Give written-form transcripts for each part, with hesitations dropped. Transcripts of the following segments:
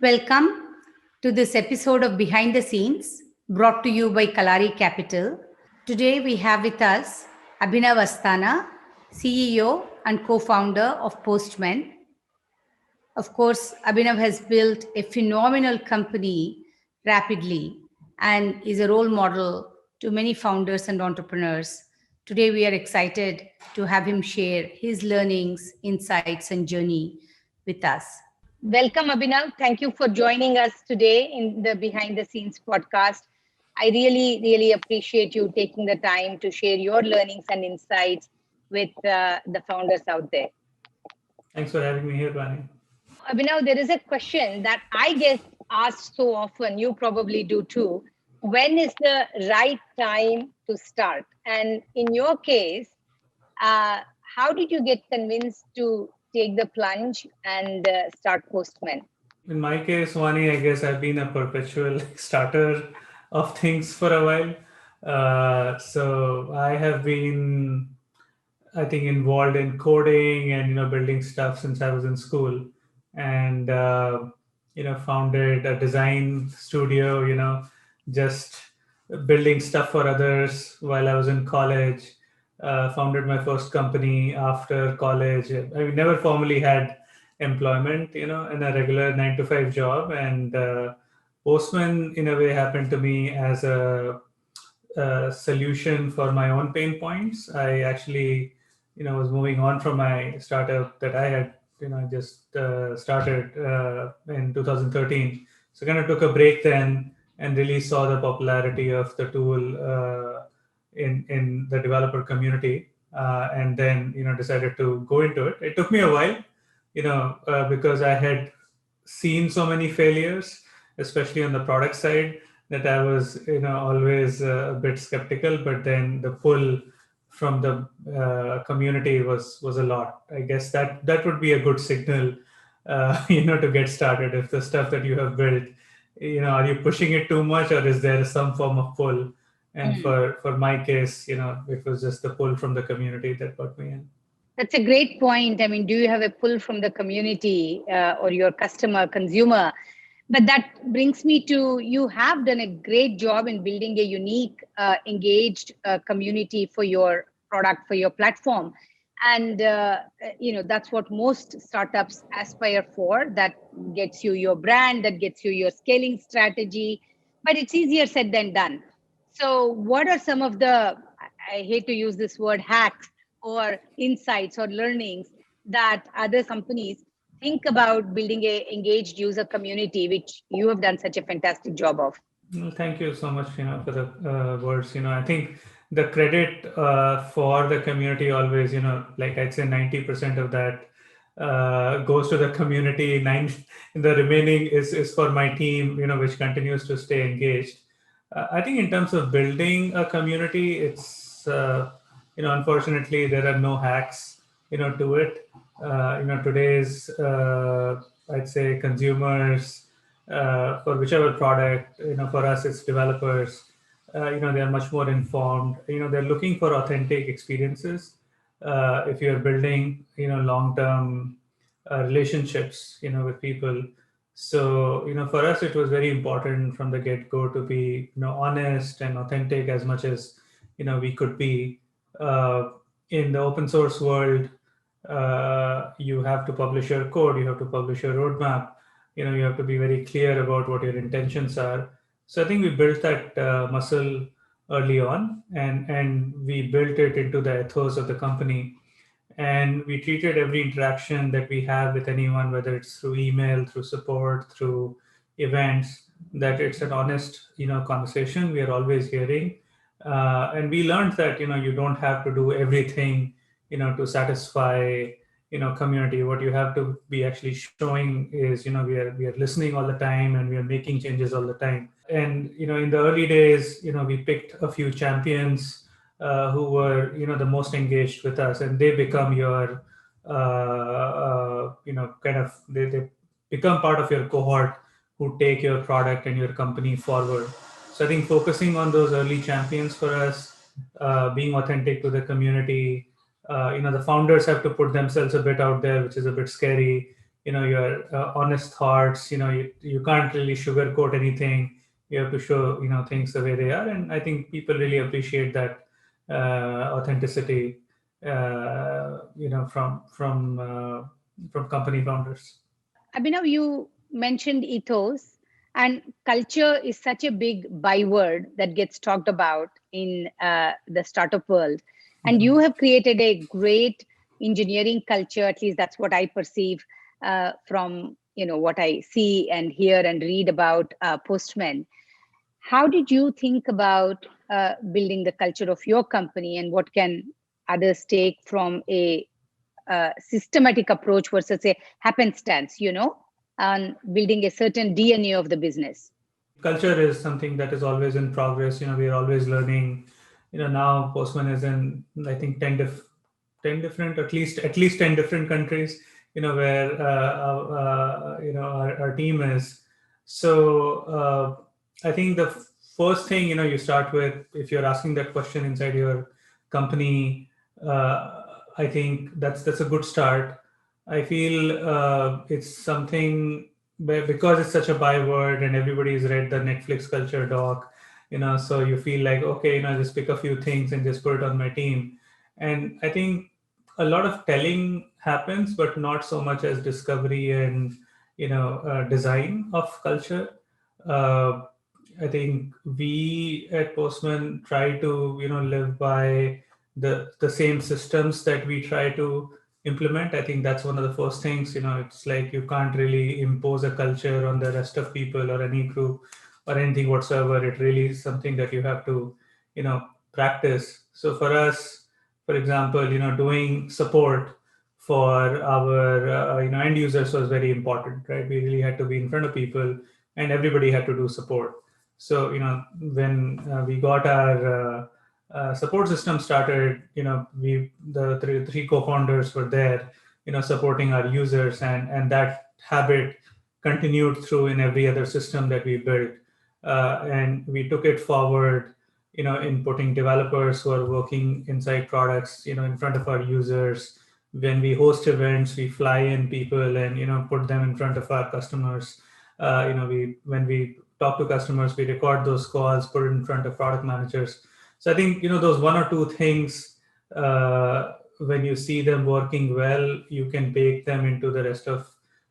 Welcome to this episode of Behind the Scenes, brought to you by Kalaari Capital. Today we have with us Abhinav Asthana, CEO and co-founder of Postman. Of course, Abhinav has built a phenomenal company rapidly and is a role model to many founders and entrepreneurs. Today we are excited to have him share his learnings, insights, and journey with us. Welcome, Abhinav. Thank you for joining us today in the Behind the Scenes podcast. I really appreciate you taking the time to share your learnings and insights with the founders out there. Thanks for having me here, Vani. Abhinav, there is a question that I get asked so often, you probably do too. When is the right time to start? And in your case, how did you get convinced to take the plunge and start Postman? In my case, Vani, I guess I've been a perpetual starter of things for a while. So I have been, I think, involved in coding and building stuff since I was in school, and founded a design studio. Just building stuff for others while I was in college. Founded my first company after college. I never formally had employment, in a regular 9 to 5 job. And Postman, in a way, happened to me as a solution for my own pain points. I actually, was moving on from my startup that I had, just started in 2013. So kind of took a break then and really saw the popularity of the tool in the developer community, and then decided to go into it. It took me a while, because I had seen so many failures, especially on the product side, that I was always a bit skeptical. But then the pull from the community was a lot. I guess that would be a good signal, to get started. If the stuff that you have built, are you pushing it too much, or is there some form of pull? And for my case, it was just the pull from the community that got me in. That's a great point. I mean, do you have a pull from the community or your customer, consumer? But that brings me to, you have done a great job in building a unique, engaged community for your product, for your platform. And, that's what most startups aspire for. That gets you your brand, that gets you your scaling strategy. But it's easier said than done. So what are some of the, I hate to use this word, hacks or insights or learnings that other companies think about building a engaged user community, which you have done such a fantastic job of? Well, thank you so much, for the words. I think the credit for the community always, like I'd say 90% of that goes to the community. The remaining is for my team, which continues to stay engaged. I think in terms of building a community, it's, unfortunately, there are no hacks, to it. Today's, I'd say, consumers, for whichever product, for us, it's developers, they're much more informed. They're looking for authentic experiences. If you're building, long-term relationships, with people. So, for us, it was very important from the get-go to be, honest and authentic as much as, we could be. In the open source world, you have to publish your code, you have to publish your roadmap, you have to be very clear about what your intentions are. So I think we built that muscle early on, and we built it into the ethos of the company. And we treated every interaction that we have with anyone, whether it's through email, through support, through events, that it's an honest, conversation. We are always hearing. And we learned that, you don't have to do everything, to satisfy, community. What you have to be actually showing is, we are listening all the time, and we are making changes all the time. And, in the early days, we picked a few champions who were, the most engaged with us, and they become your, they become part of your cohort who take your product and your company forward. So I think focusing on those early champions for us, being authentic to the community, the founders have to put themselves a bit out there, which is a bit scary. your honest thoughts. You can't really sugarcoat anything. You have to show things the way they are, and I think people really appreciate that authenticity. From company founders. Abhinav, you mentioned ethos, and culture is such a big byword that gets talked about in the startup world. And you have created a great engineering culture. At least that's what I perceive from what I see and hear and read about Postman. How did you think about building the culture of your company, and what can others take from a systematic approach versus a happenstance, on building a certain DNA of the business? Culture is something that is always in progress. We are always learning. Now Postman is in, I think, 10 different, at least 10 different countries, where our team is. So I think the first thing, you start with, if you're asking that question inside your company, I think that's a good start. I feel it's something, because it's such a byword and everybody's read the Netflix culture doc, so you feel like, okay, just pick a few things and just put it on my team. And I think a lot of telling happens, but not so much as discovery and design of culture. uh, I think we at Postman try to live by the same systems that we try to implement. I think that's one of the first things. It's like you can't really impose a culture on the rest of people or any group or anything whatsoever. It really is something that you have to practice. So for us, for example, doing support for our end users was very important, right? We really had to be in front of people, and everybody had to do support. So when we got our support system started, we the three co-founders were there, supporting our users, and that habit continued through in every other system that we built, and we took it forward, in putting developers who are working inside products, in front of our users. When we host events, we fly in people and put them in front of our customers. We when we talk to customers, we record those calls, put it in front of product managers. So I think those one or two things, when you see them working well, you can bake them into the rest of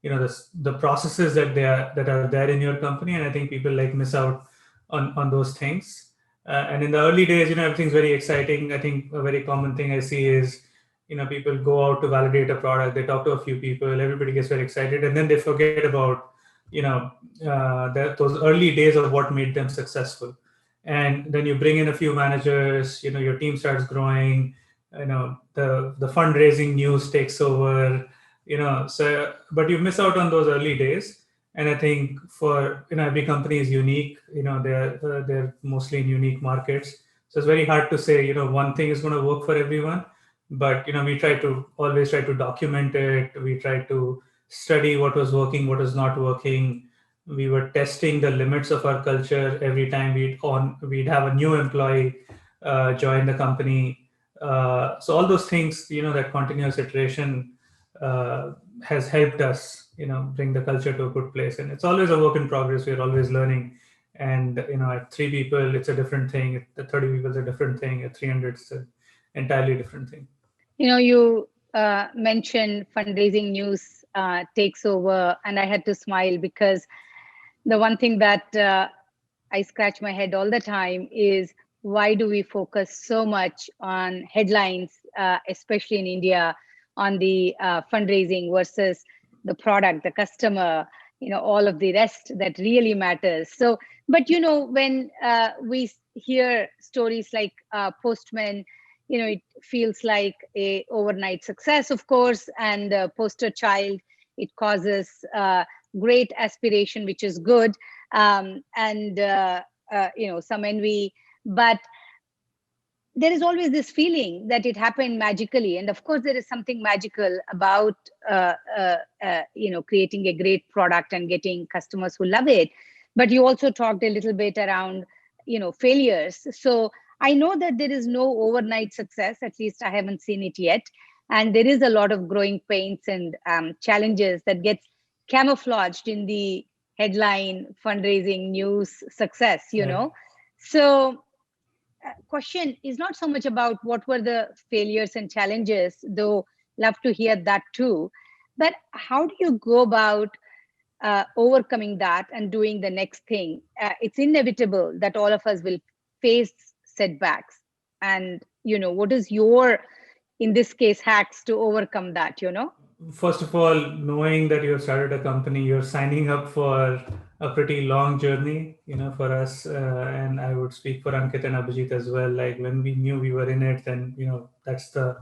the processes that are there in your company. And I think people like miss out on those things. And in the early days, everything's very exciting. I think a very common thing I see is people go out to validate a product, they talk to a few people, everybody gets very excited, and then they forget about those early days of what made them successful. And then you bring in a few managers, your team starts growing, the fundraising news takes over, so but you miss out on those early days. And I think for every company is unique, they're mostly in unique markets, so it's very hard to say one thing is going to work for everyone. But we always try to document it. We try to study what was working, what was not working. We were testing the limits of our culture every time we'd have a new employee join the company. So all those things, that continuous iteration has helped us, bring the culture to a good place. And it's always a work in progress. We're always learning. And at 3 people, it's a different thing. At 30 people, it's a different thing. At 300, it's an entirely different thing. You mentioned fundraising news takes over, and I had to smile because the one thing that I scratch my head all the time is, why do we focus so much on headlines, especially in India, on the fundraising versus the product, the customer, all of the rest that really matters. So, but when we hear stories like Postman, it feels like a overnight success, of course, and poster child. It causes great aspiration, which is good, and some envy. But there is always this feeling that it happened magically, and of course, there is something magical about creating a great product and getting customers who love it. But you also talked a little bit around failures. So I know that there is no overnight success, at least I haven't seen it yet. And there is a lot of growing pains and challenges that gets camouflaged in the headline, fundraising, news, success, Yeah. So question is not so much about what were the failures and challenges, though love to hear that too, but how do you go about overcoming that and doing the next thing? It's inevitable that all of us will face setbacks. And, what is your, in this case, hacks to overcome that? First of all, knowing that you have started a company, you're signing up for a pretty long journey, for us. And I would speak for Ankit and Abhijit as well. Like when we knew we were in it, then, that's the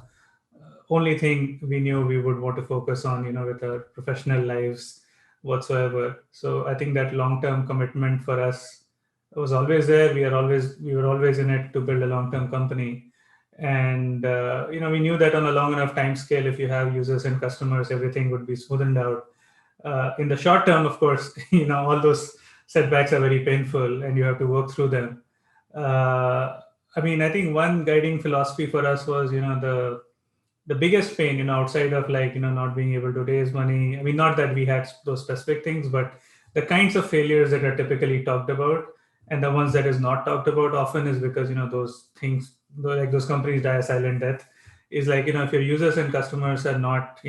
only thing we knew we would want to focus on, with our professional lives whatsoever. So I think that long-term commitment for us was always there. We were always in it to build a long-term company. And we knew that on a long enough time scale, if you have users and customers, everything would be smoothened out. In the short term, of course, all those setbacks are very painful and you have to work through them. I think one guiding philosophy for us was, the biggest pain, outside of like, not being able to raise money. I mean, not that we had those specific things, but the kinds of failures that are typically talked about and the ones that is not talked about often is because, those things, like those companies die a silent death. Is like, if your users and customers are not,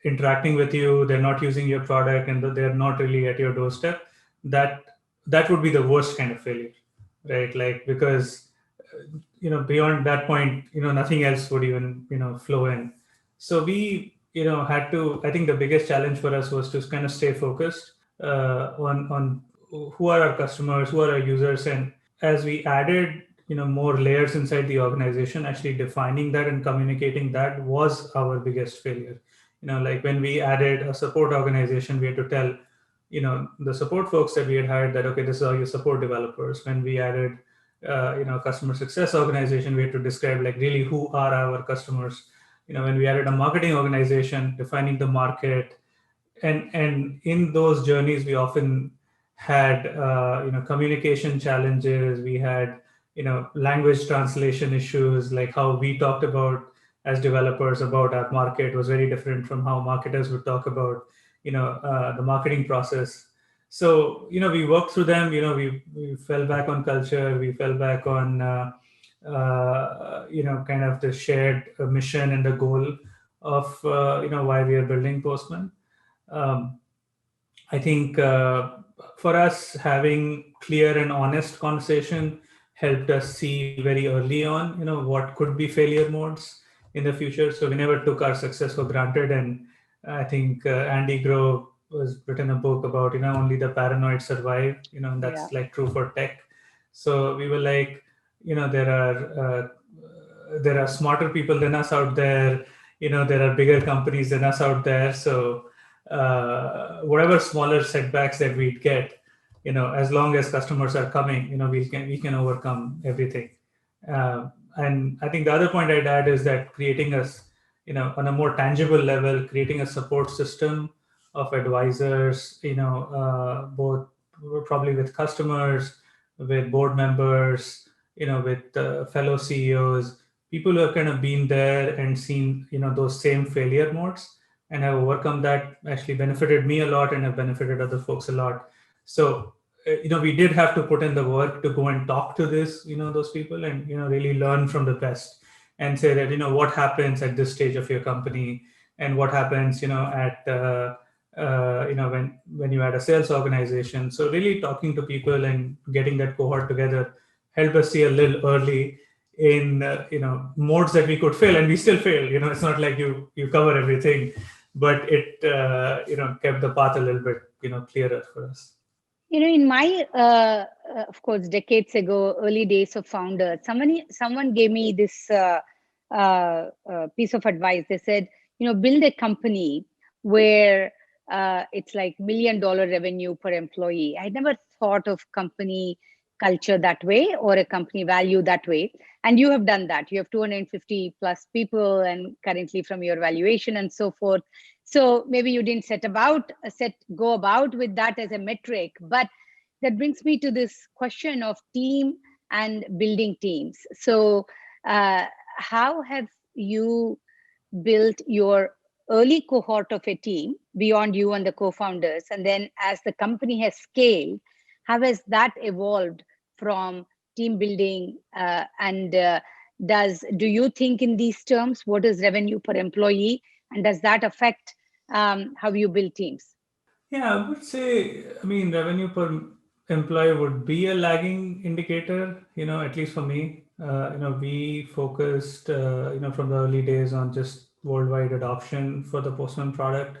interacting with you, they're not using your product, and they're not really at your doorstep, that that would be the worst kind of failure, right? Like, because beyond that point, nothing else would even flow in. So we had to, I think the biggest challenge for us was to kind of stay focused on who are our customers, who are our users. And as we added more layers inside the organization, actually defining that and communicating that was our biggest failure. Like when we added a support organization, we had to tell the support folks that we had hired that, okay, this is how you support developers. When we added customer success organization, we had to describe like really who are our customers. When we added a marketing organization, defining the market. And in those journeys we often had communication challenges. We had language translation issues, like how we talked about as developers about our market was very different from how marketers would talk about the marketing process. So we worked through them. We fell back on culture, we fell back on kind of the shared mission and the goal of why we are building Postman. um, I think for us, having clear and honest conversation helped us see very early on, what could be failure modes in the future. So we never took our success for granted. And I think Andy Grove was written a book about, only the paranoid survive, and Yeah. that's like true for tech. So we were like, there are smarter people than us out there. There are bigger companies than us out there. So whatever smaller setbacks that we'd get, as long as customers are coming, we can overcome everything. And I think the other point I'd add is that creating us, on a more tangible level, creating a support system of advisors, both probably with customers, with board members, with fellow CEOs, people who have kind of been there and seen, those same failure modes and have overcome that, actually benefited me a lot and have benefited other folks a lot. So we did have to put in the work to go and talk to those people, and really learn from the best, and say that what happens at this stage of your company, and what happens at when you add a sales organization. So really talking to people and getting that cohort together helped us see a little early in modes that we could fail, and we still fail. It's not like you cover everything, but it kept the path a little bit clearer for us. In my, of course, decades ago, early days of founders, someone gave me this piece of advice. They said, build a company where it's like $1 million revenue per employee. I never thought of company culture that way, or a company value that way. And you have done that. You have 250 plus people, and currently from your valuation and so forth. So maybe you didn't go about with that as a metric, but that brings me to this question of team and building teams. So how have you built your early cohort of a team beyond you and the co-founders, and then as the company has scaled, how has that evolved from team building, and do you think in these terms? What is revenue per employee, and does that affect how you build teams? Yeah, I would say, I mean, revenue per employee would be a lagging indicator, at least for me. We focused, from the early days on just worldwide adoption for the Postman product.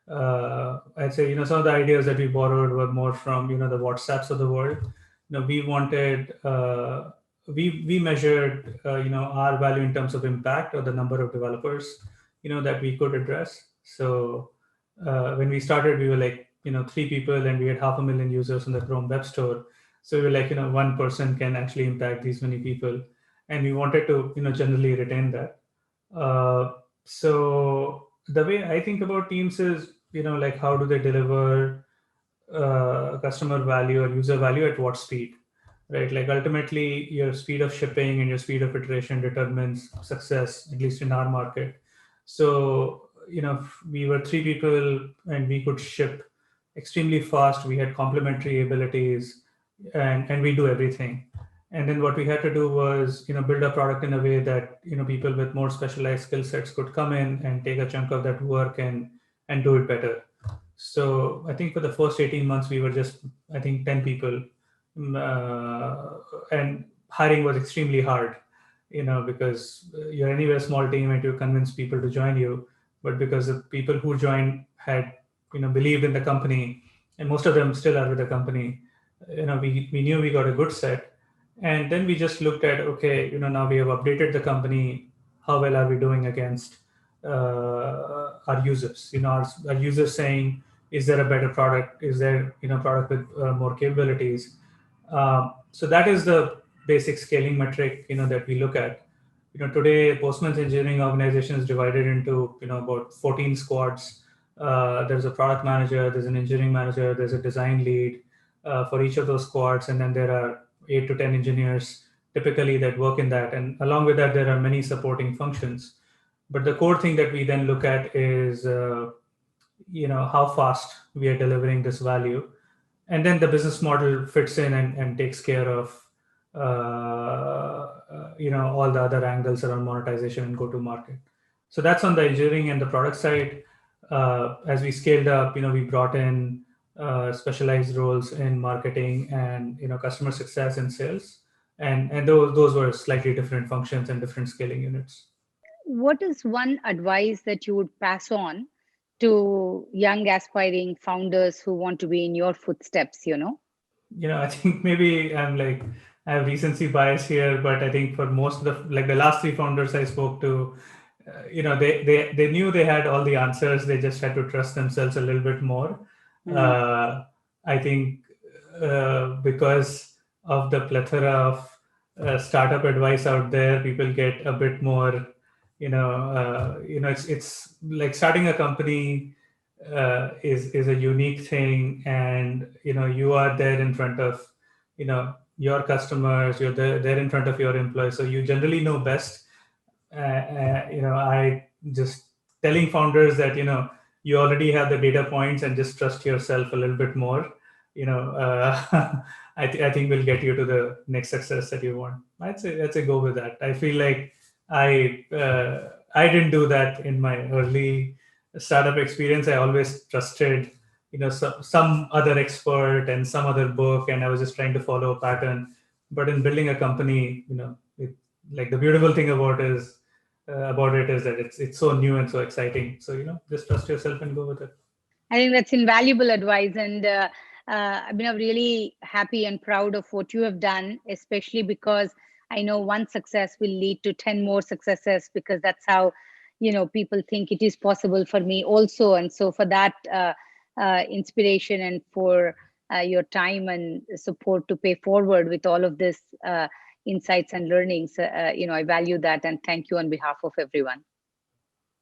I'd say, some of the ideas that we borrowed were more from, the WhatsApps of the world. We wanted, we measured, our value in terms of impact or the number of developers, that we could address. So, when we started, we were like, three people, and we had 500,000 users on the Chrome Web Store. So we were like, one person can actually impact these many people, and we wanted to, generally retain that. So the way I think about teams is, like, how do they deliver customer value or user value at what speed, right? Like, ultimately, your speed of shipping and your speed of iteration determines success, at least in our market. So, we were three people and we could ship extremely fast. We had complementary abilities, and we do everything. And then what we had to do was, build a product in a way that, people with more specialized skill sets could come in and take a chunk of that work and do it better. So I think for the first 18 months, we were just, I think, 10 people. And hiring was extremely hard, because you're anyway a small team and you convince people to join you. But because the people who joined had, believed in the company, and most of them still are with the company, we knew we got a good set. And then we just looked at, okay, now we have updated the company. How well are we doing against our users? Our users saying, is there a better product? Is there product with more capabilities? So that is the basic scaling metric that we look at. Today Postman's engineering organization is divided into about 14 squads. There's a product manager, there's an engineering manager, there's a design lead for each of those squads, and then there are 8 to 10 engineers typically that work in that, and along with that there are many supporting functions. But the core thing that we then look at is how fast we are delivering this value, and then the business model fits in and takes care of all the other angles around monetization and go to market. So that's on the engineering and the product side. As we scaled up, we brought in specialized roles in marketing and customer success and sales, and those were slightly different functions and different scaling units. What is one advice that you would pass on to young aspiring founders who want to be in your footsteps? I think maybe I have recency bias here, but I think for most of the last three founders I spoke to, they knew they had all the answers. They just had to trust themselves a little bit more. I think because of the plethora of startup advice out there, people get a bit more, it's like starting a company is a unique thing, and you are there in front of your customers, you're there in front of your employees, so you generally know best. I just telling founders that you already have the data points and just trust yourself a little bit more. I think will get you to the next success that you want. I'd say go with that. I feel like I didn't do that in my early startup experience. I always trusted some other expert and some other book, and I was just trying to follow a pattern. But in building a company, like the beautiful thing about it is that it's so new and so exciting. So just trust yourself and go with it. I think that's invaluable advice, and I've been really happy and proud of what you have done, especially because I know one success will lead to 10 more successes, because that's how people think it is possible for me also. And so for that inspiration and for your time and support to pay forward with all of this insights and learnings, I value that, and thank you on behalf of everyone.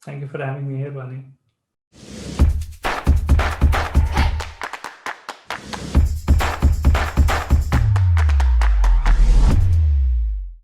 Thank you for having me here, Bani.